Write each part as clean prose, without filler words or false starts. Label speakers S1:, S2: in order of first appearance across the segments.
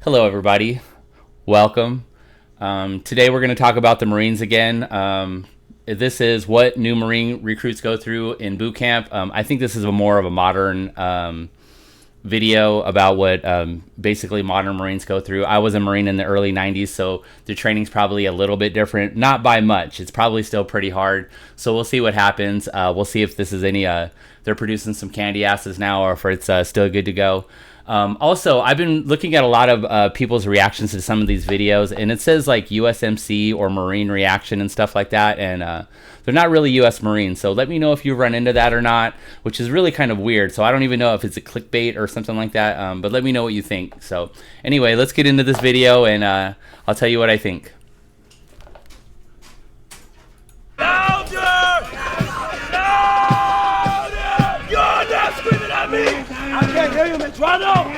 S1: Hello, everybody. Welcome. Today we're going to talk about the Marines again. This is what new Marine recruits go through in boot camp. I think this is more of a modern video about what basically modern Marines go through. I was a Marine in the early 90s, so the training's probably a little bit different. Not by much. It's probably still pretty hard. So we'll see what happens. We'll see if this is any... they're producing some candy asses now or if it's still good to go. Also, I've been looking at a lot of people's reactions to some of these videos, and it says like USMC or Marine reaction and stuff like that, and they're not really US Marines. So let me know if you run into that or not, which is really kind of weird. So I don't even know if it's a clickbait or something like that, but let me know what you think. So anyway, let's get into this video, and I'll tell you what I think.
S2: Louder! Louder! You're not screaming at me! I can't hear you, Metrano!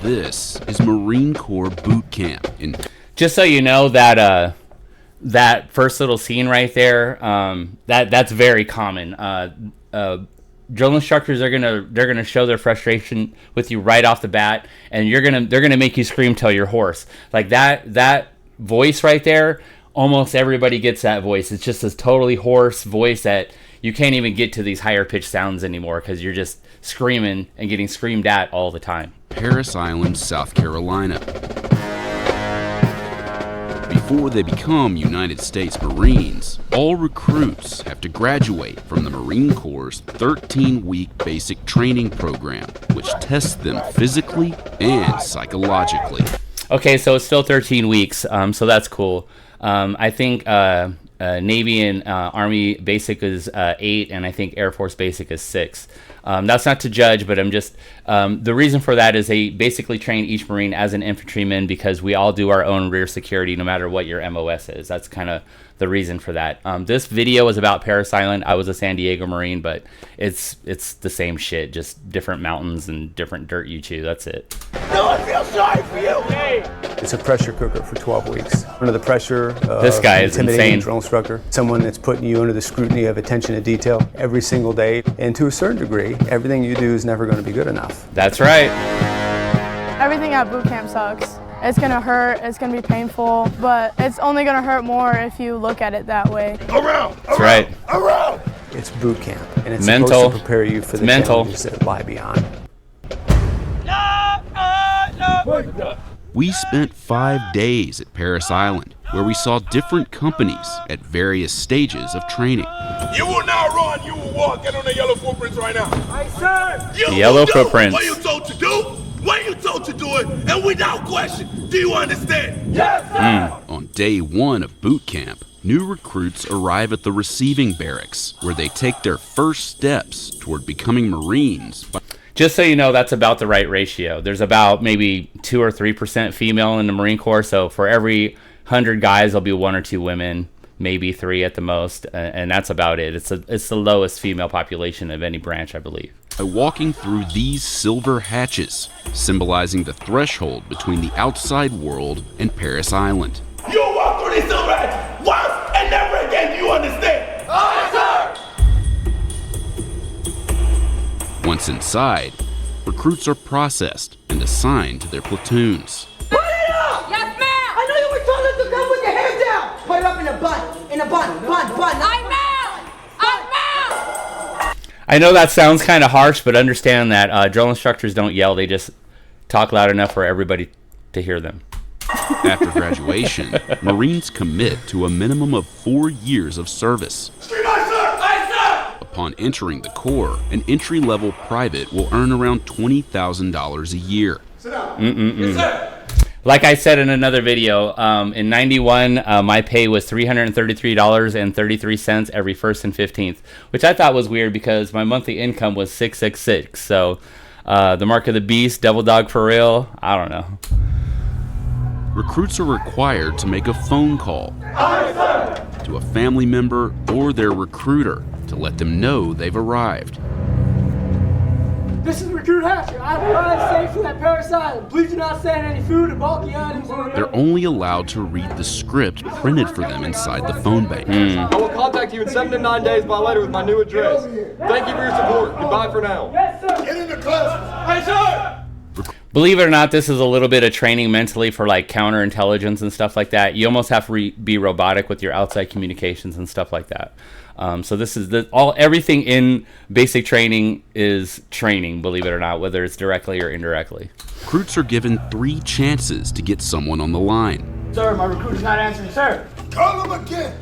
S3: This is Marine Corps Boot Camp.
S1: Just so you know that that first little scene right there, that's very common. Drill instructors are gonna show their frustration with you right off the bat, and they're gonna make you scream till you're hoarse. Like that voice right there. Almost everybody gets that voice. It's just this totally hoarse voice that you can't even get to these higher pitched sounds anymore because you're just screaming and getting screamed at all the time.
S3: Parris Island, South Carolina. Before they become United States Marines, all recruits have to graduate from the Marine Corps' 13-week basic training program, which tests them physically and psychologically.
S1: Okay, so it's still 13 weeks, so that's cool. I think Navy and Army basic is 8, and I think Air Force basic is 6. That's not to judge, but I'm just... the reason for that is they basically train each Marine as an infantryman because we all do our own rear security no matter what your MOS is. That's kind of the reason for that. This video is about Parris Island. I was a San Diego Marine, but it's the same shit, just different mountains and different dirt you chew. That's it.
S2: No one feels sorry for you! Hey!
S4: It's a pressure cooker for 12 weeks. Under the pressure of
S1: this guy is insane.
S4: Drill instructor, someone that's putting you under the scrutiny of attention to detail every single day. And to a certain degree, everything you do is never going to be good enough.
S1: That's right.
S5: Everything at boot camp sucks. It's gonna hurt, it's gonna be painful, but it's only gonna hurt more if you look at it that way.
S1: That's right.
S2: Around!
S4: It's boot camp, and it's
S1: mental.
S4: supposed to prepare you for the
S1: mental.
S4: challenges that lie beyond.
S3: We spent 5 days at Parris Island, where we saw different companies at various stages of training.
S2: You will not run, you will walk. Get on the yellow footprints right now. Aye, sir!
S1: The yellow footprints.
S2: What you told to do, what you told to do it, and without question. Do you understand? Yes, sir!
S3: On day 1 of boot camp, new recruits arrive at the receiving barracks, where they take their first steps toward becoming Marines.
S1: Just so you know, that's about the right ratio. There's about maybe 2 or 3% female in the Marine Corps. So for every 100 guys, there'll be 1 or 2 women, maybe 3 at the most, and that's about it. It's the lowest female population of any branch, I believe.
S3: By walking through these silver hatches, symbolizing the threshold between the outside world and Parris Island.
S2: You walk through these silver hatches once and never again. Do you understand? Aye, sir!
S3: Once inside, recruits are processed and assigned to their platoons.
S6: Put it up! Yes, ma'am! I know you were told us to come with your hands down! Put it up in a bun, bun. I'm out!
S1: I know that sounds kind of harsh, but understand that drill instructors don't yell. They just talk loud enough for everybody to hear them.
S3: After graduation, Marines commit to a minimum of 4 years of service. Upon entering the Corps, an entry-level private will earn around $20,000 a year.
S2: Yes, sir.
S1: Like I said in another video, in 91, my pay was $333.33 every 1st and 15th, which I thought was weird because my monthly income was $666. So the mark of the beast, devil dog for real, I don't know.
S3: Recruits are required to make a phone call to a family member or their recruiter to let them know they've arrived.
S7: This is Recruit Hatcher. I arrived safe from that Paris Island. Please do not stand any food or bulky items.
S3: They're only allowed to read the script printed for them inside the phone bank.
S8: I will contact you in 7 to 9 days by letter with my new address. Thank you for your support. Goodbye for now.
S7: Yes, sir.
S2: Get in the class.
S7: Hey, sir.
S1: Believe it or not, this is a little bit of training mentally for like counterintelligence and stuff like that. You almost have to be robotic with your outside communications and stuff like that. So this is everything in basic training is training, believe it or not, whether it's directly or indirectly.
S3: Recruits are given 3 chances to get someone on the line.
S7: Sir, my recruit is not answering, sir.
S2: Call him again.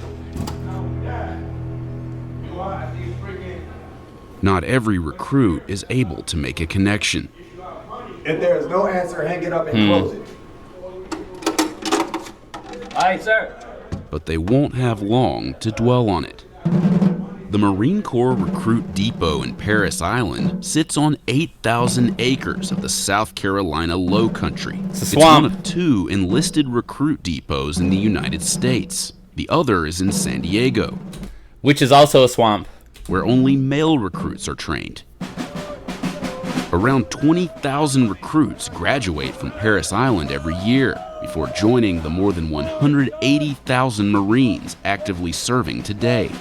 S3: Not every recruit is able to make a connection.
S9: If there is no answer, hang it up and close it.
S7: Aye, sir.
S3: But they won't have long to dwell on it. The Marine Corps Recruit Depot in Paris Island sits on 8,000 acres of the South Carolina Low Country.
S1: It's a swamp.
S3: One of 2 enlisted recruit depots in the United States. The other is in San Diego,
S1: Which is also a swamp.
S3: where only male recruits are trained. Around 20,000 recruits graduate from Paris Island every year before joining the more than 180,000 Marines actively serving today.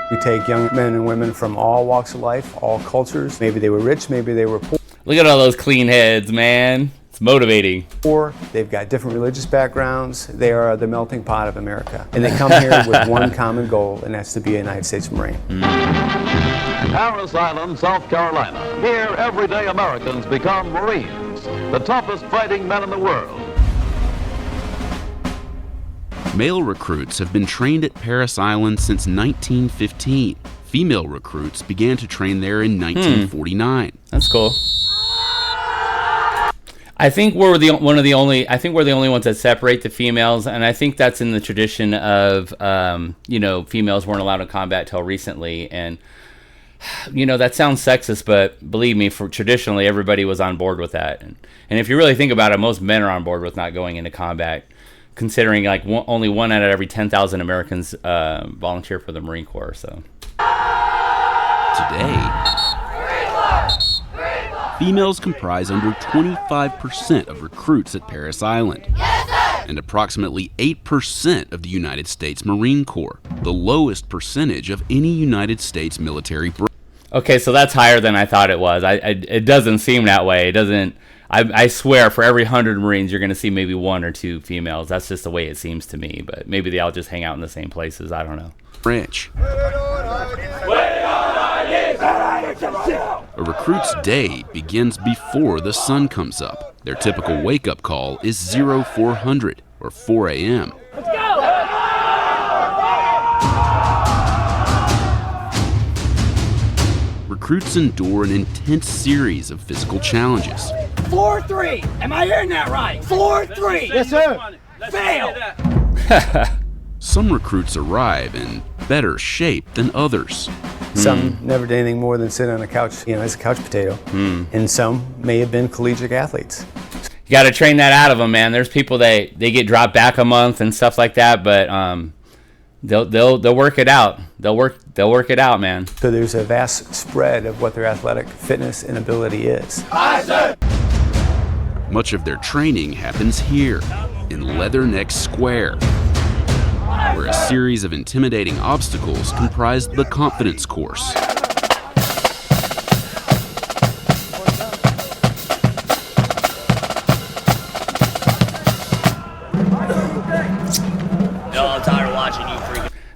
S4: We take young men and women from all walks of life, all cultures. Maybe they were rich, maybe they were
S1: Look at all those clean heads, man. It's motivating.
S4: poor. They've got different religious backgrounds. They are the melting pot of America. And they come here with one common goal, and that's to be a United States Marine.
S10: Paris Island, South Carolina. Here, everyday Americans become Marines, the toughest fighting men in the world.
S3: Male recruits have been trained at Paris Island since 1915. Female recruits began to train there in 1949.
S1: That's cool. I think we're the only ones that separate the females, and I think that's in the tradition of females weren't allowed in combat till recently, and that sounds sexist, but believe me, for traditionally everybody was on board with that, and if you really think about it, most men are on board with not going into combat, considering like only 1 out of every 10,000 Americans volunteer for the Marine Corps. So
S3: today, females comprise under 25% of recruits at Paris Island, and approximately 8% of the United States Marine Corps, the lowest percentage of any United States military branch.
S1: okay, so that's higher than I thought it was. It doesn't seem that way. It doesn't. I swear, for every 100 Marines, you're going to see maybe 1 or 2 females. That's just the way it seems to me. But maybe they all just hang out in the same places. I don't know.
S3: Branch. A recruit's day begins before the sun comes up. Their typical wake-up call is 0400 or 4 a.m.
S7: Let's go!
S3: Recruits endure an intense series of physical challenges.
S7: 4-3. Am I hearing that right? 4-3. Yes, sir. Fail.
S3: Some recruits arrive in better shape than others.
S4: Some never did anything more than sit on a couch, as a couch potato. And some may have been collegiate athletes.
S1: You got to train that out of them, man. There's people they get dropped back a month and stuff like that, but they'll work it out. They'll work it out, man.
S4: So there's a vast spread of what their athletic fitness and ability is.
S3: Much of their training happens here in Leatherneck Square, where a series of intimidating obstacles comprise the confidence course.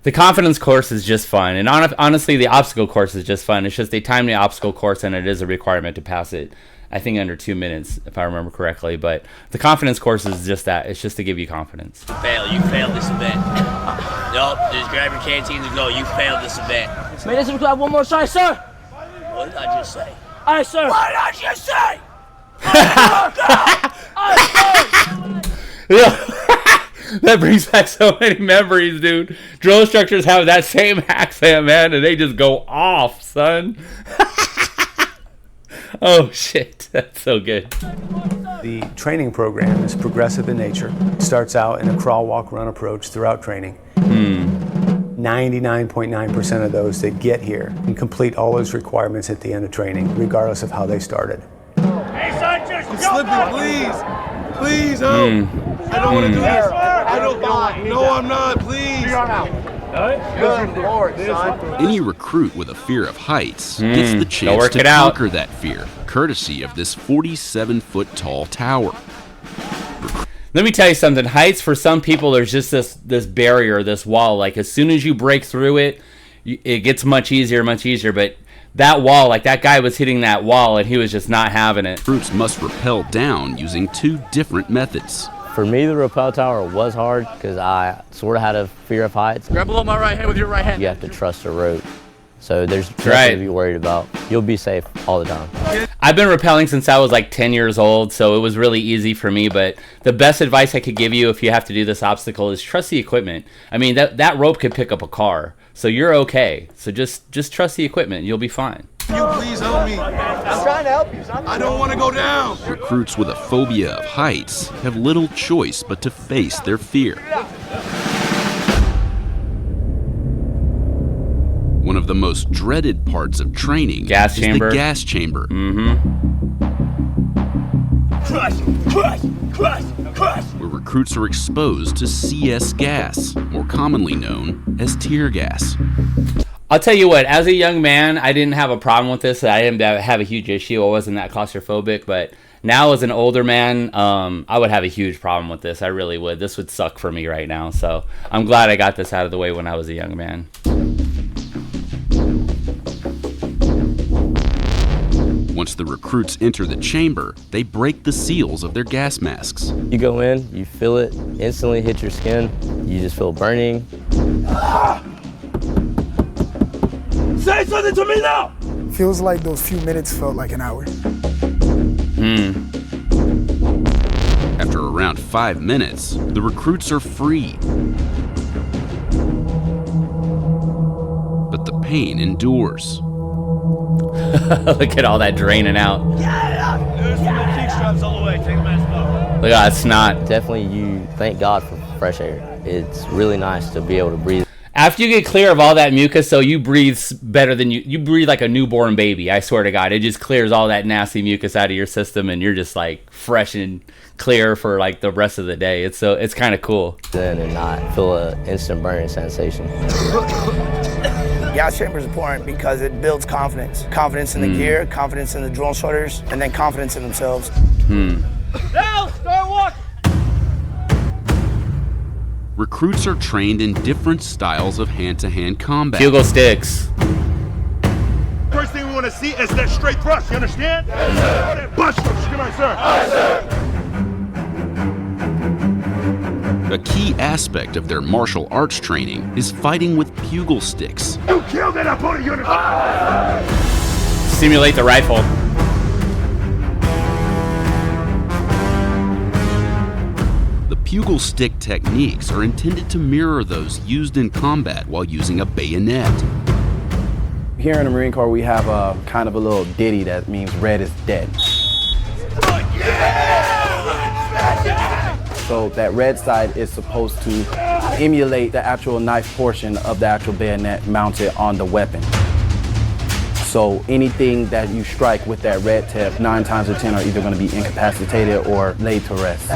S1: The confidence course is just fun, and honestly, the obstacle course is just fun. It's just they time the obstacle course, and it is a requirement to pass it, I think, under 2 minutes, if I remember correctly. But the confidence course is just that. It's just to give you confidence.
S11: You failed this event. Nope, just grab your canteen and go. You failed this event.
S7: May this have one more try, sir.
S11: What did I just say?
S7: Aye, sir.
S11: What did I just say?
S1: Yeah. That brings back so many memories, dude. Drill instructors have that same accent, man, and they just go off, son. Oh, shit. That's so good.
S4: The training program is progressive in nature. It starts out in a crawl, walk, run approach throughout training. 99.9% of those that get here and complete all those requirements at the end of training, regardless of how they started.
S2: I'm slipping, please. Please, help. I don't want to do this. I don't. No, I'm not. Please.
S3: Any recruit with a fear of heights gets the chance
S1: work
S3: to
S1: it out.
S3: conquer that fear, courtesy of this 47-foot-tall tower.
S1: Let me tell you something. Heights, for some people, there's just this barrier, this wall. Like, as soon as you break through it, it gets much easier. But that wall, like that guy was hitting that wall, and he was just not having it.
S3: Recruits must rappel down using 2 different methods.
S12: For me, the rappel tower was hard because I sort of had a fear of heights.
S11: Grab below my right hand with your right hand.
S12: You have to trust the rope. So there's nothing to be worried about. You'll be safe all the time.
S1: I've been rappelling since I was like 10 years old, so it was really easy for me. But the best advice I could give you if you have to do this obstacle is trust the equipment. I mean, that rope could pick up a car, so you're okay. So just trust the equipment. You'll be fine.
S2: Can you please help me?
S6: I'm trying to help you, son.
S2: I don't want to go down.
S3: Recruits with a phobia of heights have little choice but to face their fear. One of the most dreaded parts of training is the gas chamber. Where recruits are exposed to CS gas, more commonly known as tear gas.
S1: I'll tell you what, as a young man, I didn't have a problem with this. I didn't have a huge issue. I wasn't that claustrophobic, but now as an older man, I would have a huge problem with this. I really would. This would suck for me right now. So I'm glad I got this out of the way when I was a young man.
S3: Once the recruits enter the chamber, they break the seals of their gas masks.
S12: You go in, you feel it, instantly hit your skin. You just feel burning.
S2: Say something to me now!
S13: Feels like those few minutes felt like an hour.
S3: After around 5 minutes, the recruits are free. But the pain endures.
S1: Look at all that draining out. Look at that snot.
S12: Definitely, you thank God for fresh air. It's really nice to be able to breathe.
S1: After you get clear of all that mucus, so you breathe better than you breathe like a newborn baby. I swear to God, it just clears all that nasty mucus out of your system, and you're just like fresh and clear for like the rest of the day. It's kind of cool.
S12: Then and not feel an instant burning sensation.
S14: Gas chamber is important because it builds confidence. Confidence in the gear, confidence in the drill instructors, and then confidence in themselves.
S2: Now, start walking!
S3: Recruits are trained in different styles of hand-to-hand combat.
S1: Bugle sticks.
S2: First thing we want to see is that straight thrust, you understand? Yes, sir. Bust them, come on, sir. Yes, sir.
S3: A key aspect of their martial arts training is fighting with bugle sticks.
S2: You killed that opponent, you understand?
S1: Simulate the rifle.
S3: Bugle stick techniques are intended to mirror those used in combat while using a bayonet.
S15: Here in the Marine Corps, we have a kind of a little ditty that means red is dead. So that red side is supposed to emulate the actual knife portion of the actual bayonet mounted on the weapon. So anything that you strike with that red tip, 9 times out of 10 are either going to be incapacitated or laid to rest.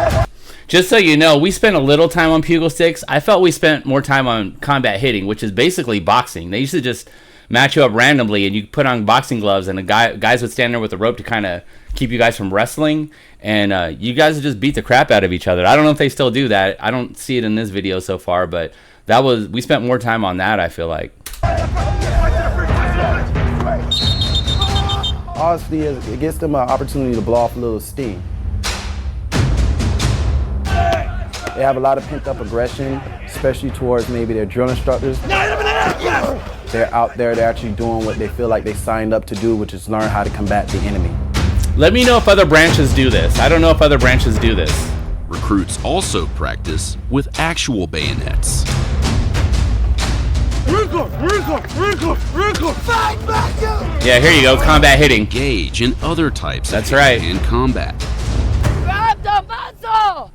S1: Just so you know, we spent a little time on bugle sticks. I felt we spent more time on combat hitting, which is basically boxing. They used to just match you up randomly, and you put on boxing gloves, and guys would stand there with a rope to kind of keep you guys from wrestling, and you guys would just beat the crap out of each other. I don't know if they still do that. I don't see it in this video so far, but we spent more time on that, I feel like.
S15: Honestly, it gives them an opportunity to blow off a little steam. They have a lot of pent-up aggression, especially towards maybe their drill instructors. They're out there, they're actually doing what they feel like they signed up to do, which is learn how to combat the enemy.
S1: Let me know if other branches do this. I don't know if other branches do this.
S3: Recruits also practice with actual bayonets.
S1: Yeah, here you go, combat hitting.
S3: Engage in other types
S1: of
S3: hand combat.
S6: Grab the muscle!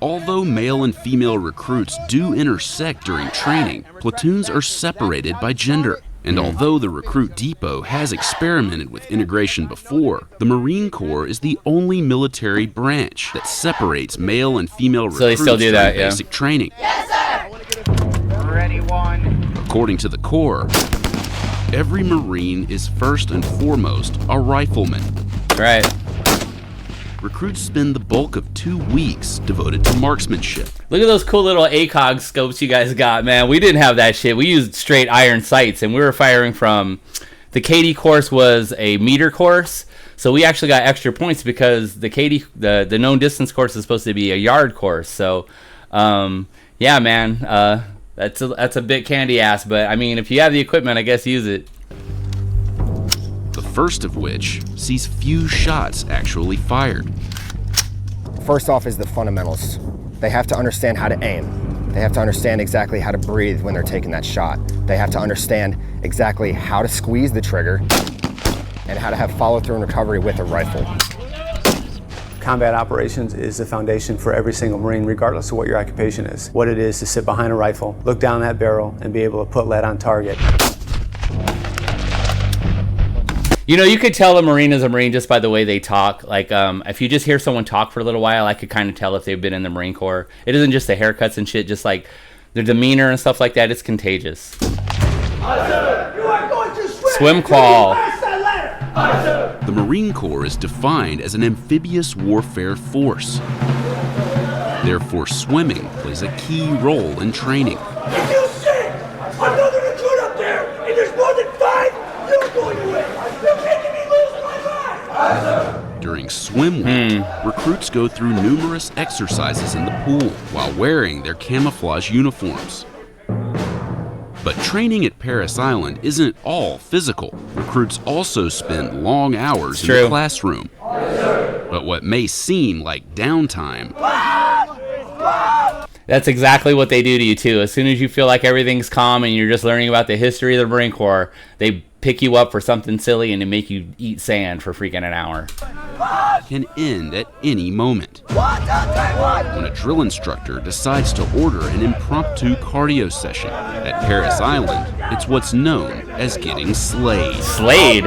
S3: Although male and female recruits do intersect during training, platoons are separated by gender. And although the recruit depot has experimented with integration before, the Marine Corps is the only military branch that separates male and female recruits
S1: they still do that,
S3: during basic training.
S6: Yes, sir.
S14: Ready, one.
S3: According to the Corps, every Marine is first and foremost a rifleman.
S1: Right.
S3: Recruits spend the bulk of 2 weeks devoted to marksmanship.
S1: Look at those cool little ACOG scopes you guys got, man. We didn't have that shit. We used straight iron sights, and we were firing from... The KD course was a meter course, so we actually got extra points because the KD, the known distance course is supposed to be a yard course. So, yeah, man, that's a bit candy ass. But, I mean, if you have the equipment, I guess use it.
S3: The first of which sees few shots actually fired.
S16: First off is the fundamentals. They have to understand how to aim. They have to understand exactly how to breathe when they're taking that shot. They have to understand exactly how to squeeze the trigger and how to have follow-through and recovery with a rifle.
S4: Combat operations is the foundation for every single Marine, regardless of what your occupation is. What it is to sit behind a rifle, look down that barrel, and be able to put lead on target.
S1: You know, you could tell a Marine is a Marine just by the way they talk. Like, if you just hear someone talk for a little while, I could kind of tell if they've been in the Marine Corps. It isn't just the haircuts and shit, just like their demeanor and stuff like that. It's contagious.
S6: You are going to
S1: Swim crawl.
S3: The Marine Corps is defined as an amphibious warfare force. Therefore, swimming plays a key role in training.
S6: If you see another recruit up there and there's more than 5, you're going away. You're making me lose my mind.
S3: During swim week, recruits go through numerous exercises in the pool while wearing their camouflage uniforms. But training at Parris Island isn't all physical. Recruits also spend long hours in the classroom. But what may seem like downtime...
S1: That's exactly what they do to you, too. As soon as you feel like everything's calm and you're just learning about the history of the Marine Corps, they pick you up for something silly and they make you eat sand for freaking an hour.
S3: Can end at any moment. When a drill instructor decides to order an impromptu cardio session at Parris Island, it's what's known as getting slayed.
S1: Slayed?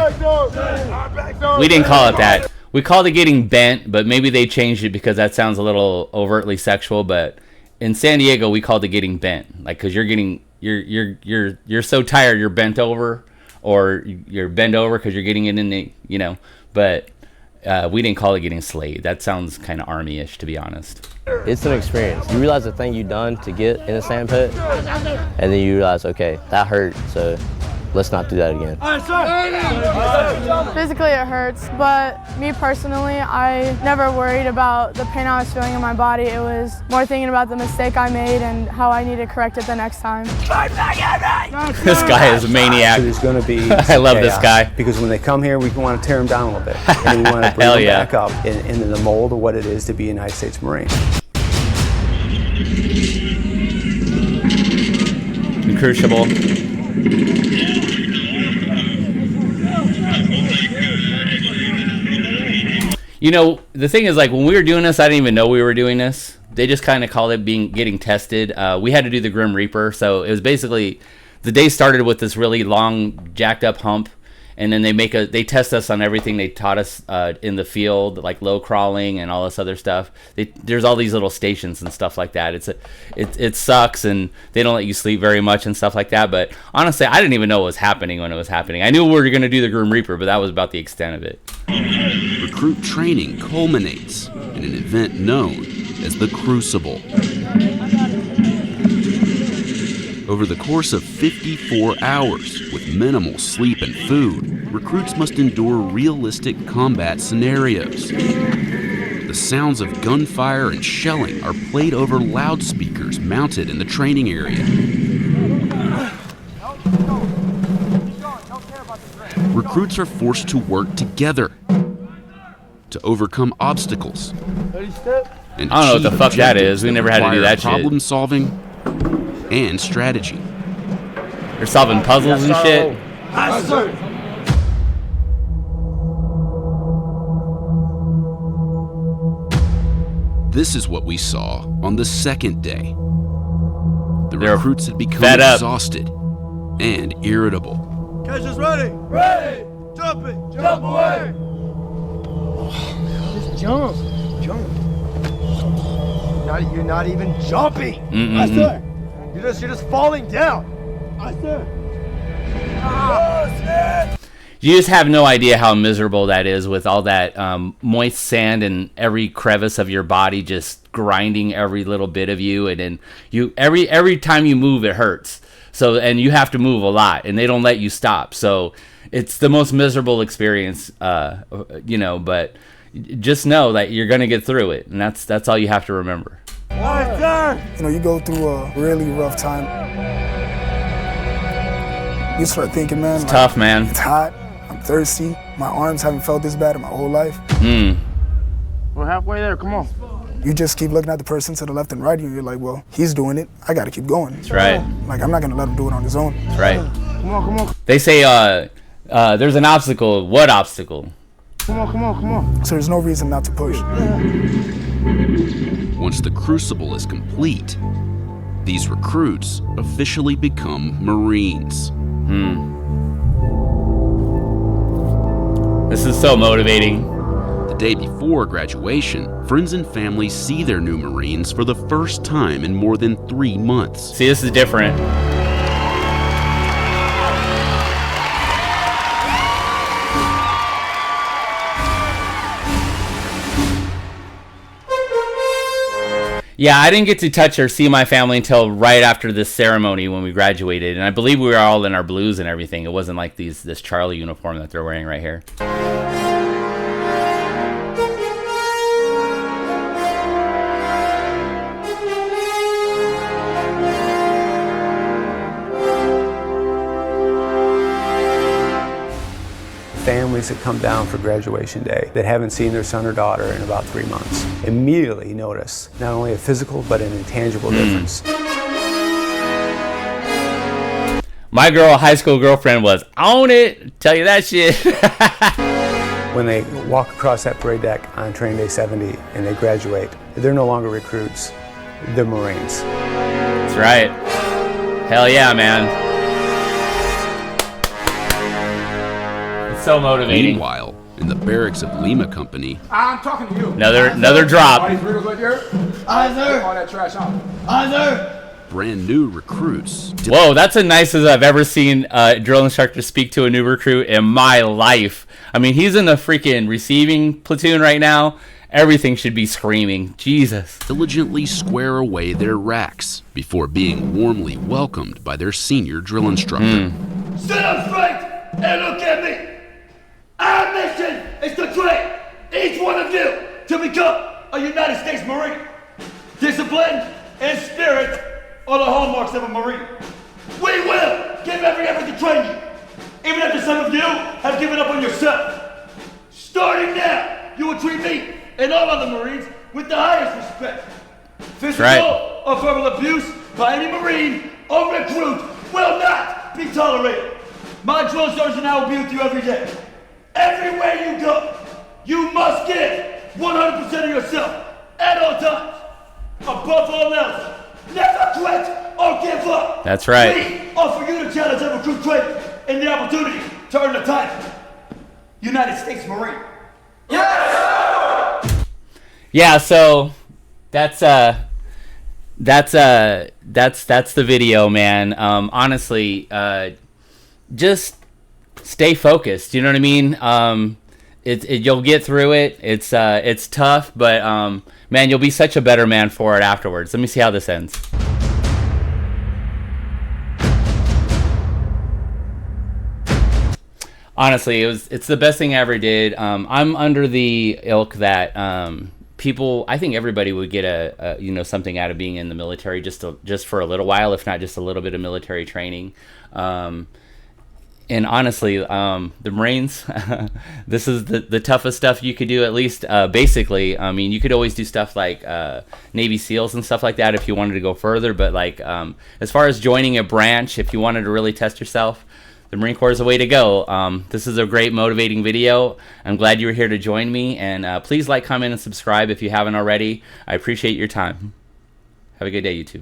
S1: We didn't call it that. We called it getting bent, but maybe they changed it because that sounds a little overtly sexual. But in San Diego, we called it getting bent, like because you're so tired you're bent over, or you're bent over because you're getting it in the, you know. But we didn't call it getting slayed. That sounds kind of army-ish, to be honest.
S12: It's an experience. You realize the thing you've done to get in a sand pit, and then you realize, okay, that hurt, so let's not do that again.
S5: Physically it hurts, but me personally, I never worried about the pain I was feeling in my body. It was more thinking about the mistake I made and how I need to correct it the next time.
S1: This guy is a maniac.
S4: There's going to be
S1: I love this guy.
S4: Because when they come here, we want to tear them down a little bit. And we want to bring them back up into the mold of what it is to be a United States Marine.
S1: Crucible. You know, the thing is, like, when we were doing this, I didn't even know we were doing this. They just kind of called it getting tested. We had to do the Grim Reaper, so it was basically, the day started with this really long, jacked up hump, and then they test us on everything they taught us in the field, like low crawling and all this other stuff. There's all these little stations and stuff like that. It sucks, and they don't let you sleep very much and stuff like that. But honestly, I didn't even know what was happening when it was happening. I knew we were going to do the Grim Reaper, but that was about the extent of it.
S3: Recruit training culminates in an event known as the Crucible. Over the course of 54 hours, with minimal sleep and food, recruits must endure realistic combat scenarios. The sounds of gunfire and shelling are played over loudspeakers mounted in the training area. Recruits are forced to work together to overcome obstacles and
S1: I don't know what the fuck that is. We never had to do that shit.
S3: Problem solving and strategy.
S1: They're solving puzzles and shit.
S3: This is what we saw on the second day. The
S1: They're
S3: recruits had become
S1: fed up.
S3: exhausted and irritable.
S2: Catch is ready. Ready. Jump it. Jump away.
S9: Just jump. Jump. You're not even jumping.
S1: I
S9: sir. You're just falling down. I sir.
S1: You just have no idea how miserable that is with all that moist sand and every crevice of your body just grinding every little bit of you, and then every time you move it hurts. So, and you have to move a lot, and they don't let you stop. So it's the most miserable experience, but just know that you're gonna get through it, and that's all you have to remember.
S13: You go through a really rough time. You start thinking, man,
S1: It's tough, man.
S13: It's hot. I'm thirsty. My arms haven't felt this bad in my whole life.
S9: We're halfway there. Come on.
S13: You just keep looking at the person to the left and right, and you're like, well, he's doing it. I got to keep going.
S1: That's right.
S13: Like, I'm not going to let him do it on his own.
S1: That's right.
S9: Come on.
S1: They say there's an obstacle. What obstacle?
S9: Come on.
S13: So there's no reason not to push.
S3: Once the crucible is complete, these recruits officially become Marines.
S1: This is so motivating.
S3: The day before graduation, friends and family see their new Marines for the first time in more than 3 months.
S1: See, this is different. Yeah, I didn't get to touch or see my family until right after this ceremony when we graduated, and I believe we were all in our blues and everything. It wasn't like this Charlie uniform that they're wearing right here.
S4: Families that come down for graduation day that haven't seen their son or daughter in about 3 months immediately notice not only a physical but an intangible difference.
S1: My high school girlfriend was on it. Tell you that shit.
S4: When they walk across that parade deck on training day 70 and they graduate, they're no longer recruits, they're Marines.
S1: That's right. Hell yeah, man. So motivating.
S3: Meanwhile, in the barracks of Lima Company,
S9: I'm talking to you.
S1: Another drop.
S9: Aye, sir. All that trash out. Aye, sir.
S3: brand new recruits.
S1: Whoa, that's the nicest I've ever seen a drill instructor speak to a new recruit in my life. I mean, he's in the freaking receiving platoon right now. Everything should be screaming. Jesus.
S3: Diligently square away their racks before being warmly welcomed by their senior drill instructor.
S6: Sit up straight and look at me. Our mission is to train each one of you to become a United States Marine. Discipline and spirit are the hallmarks of a Marine. We will give every effort to train you, even after some of you have given up on yourself. Starting now, you will treat me and all other Marines with the highest respect. Physical or verbal abuse by any Marine or recruit will not be tolerated. My drill sergeant and I will be with you every day. Everywhere you go, you must give 100% of yourself at all times. Above all else, never quit or give up.
S1: That's right.
S6: We offer you the challenge of recruit training and the opportunity to earn the title United States Marine.
S1: Yeah, so that's the video, man. Honestly, just stay focused. You know what I mean? You'll get through it. It's tough, but man, you'll be such a better man for it afterwards. Let me see how this ends. Honestly, it's the best thing I ever did. I'm under the ilk that people, I think everybody would get a something out of being in the military just for a little while, if not just a little bit of military training. And honestly, the Marines, this is the toughest stuff you could do, at least basically. I mean, you could always do stuff like Navy SEALs and stuff like that if you wanted to go further. But like as far as joining a branch, if you wanted to really test yourself, the Marine Corps is the way to go. This is a great motivating video. I'm glad you were here to join me, and please like, comment, and subscribe if you haven't already. I appreciate your time. Have a good day, YouTube.